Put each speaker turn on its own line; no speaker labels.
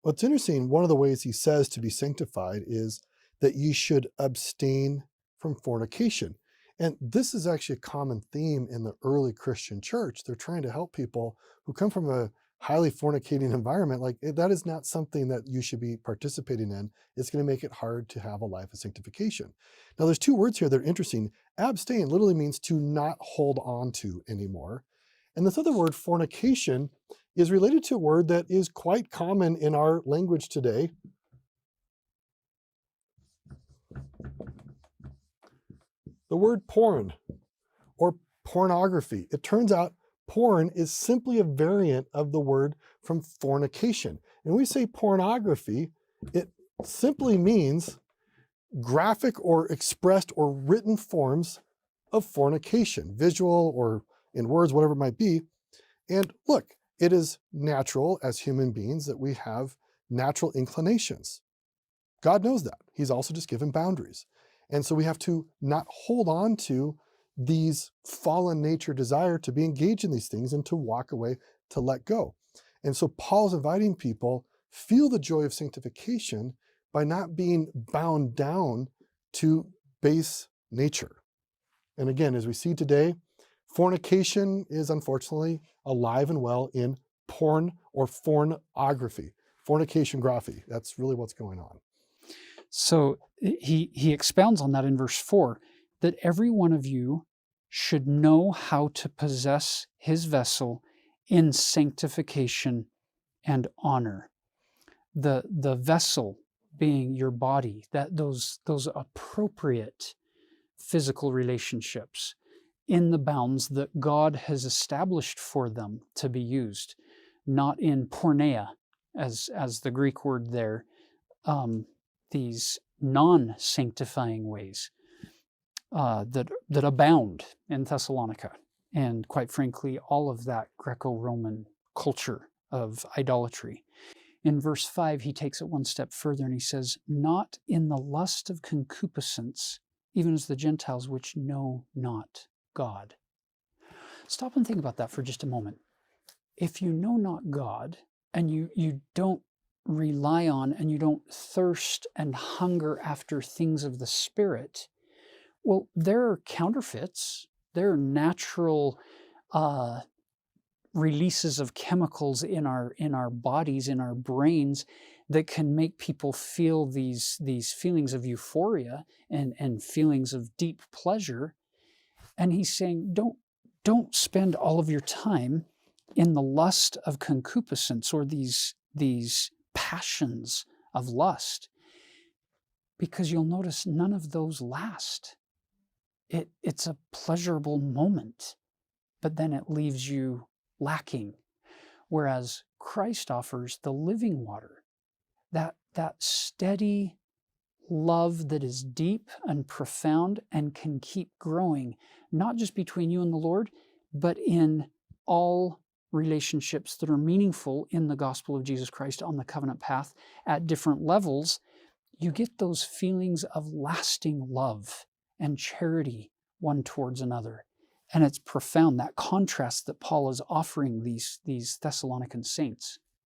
What's interesting, one of the ways he says to be sanctified is that ye should abstain from fornication. And this is actually a common theme in the early Christian church. They're trying to help people who come from a highly fornicating environment. Like, that is not something that you should be participating in. It's going to make it hard to have a life of sanctification. Now, there's two words here that are interesting. Abstain literally means to not hold on to anymore. And this other word, fornication, is related to a word that is quite common in our language today. The word porn or pornography. It turns out porn is simply a variant of the word from fornication. And when we say pornography, it simply means graphic or expressed or written forms of fornication, visual or in words, whatever it might be. And look, it is natural as human beings that we have natural inclinations. God knows that. He's also just given boundaries. And so we have to not hold on to these fallen nature desire to be engaged in these things and to walk away, to let go. And so Paul's inviting people, feel the joy of sanctification by not being bound down to base nature. And again, as we see today, fornication is unfortunately alive and well in porn or pornography. Fornication-graphy. That's really what's going on.
So he expounds on that in verse 4, that every one of you should know how to possess his vessel in sanctification and honor. The vessel being your body, that those appropriate physical relationships in the bounds that God has established for them to be used, not in porneia, as the Greek word there, these non-sanctifying ways that abound in Thessalonica, and quite frankly, all of that Greco-Roman culture of idolatry. In verse 5, he takes it one step further and he says, not in the lust of concupiscence, even as the Gentiles which know not God. Stop and think about that for just a moment. If you know not God, and you don't rely on and you don't thirst and hunger after things of the Spirit, well, there are counterfeits. There are natural releases of chemicals in our bodies, in our brains, that can make people feel these feelings of euphoria and feelings of deep pleasure. And he's saying, don't spend all of your time in the lust of concupiscence or these passions of lust, because you'll notice none of those last. It's a pleasurable moment, but then it leaves you lacking. Whereas Christ offers the living water, that steady love that is deep and profound and can keep growing, not just between you and the Lord, but in all relationships that are meaningful in the gospel of Jesus Christ on the covenant path at different levels. You get those feelings of lasting love and charity one towards another. And it's profound, that contrast that Paul is offering these Thessalonican saints.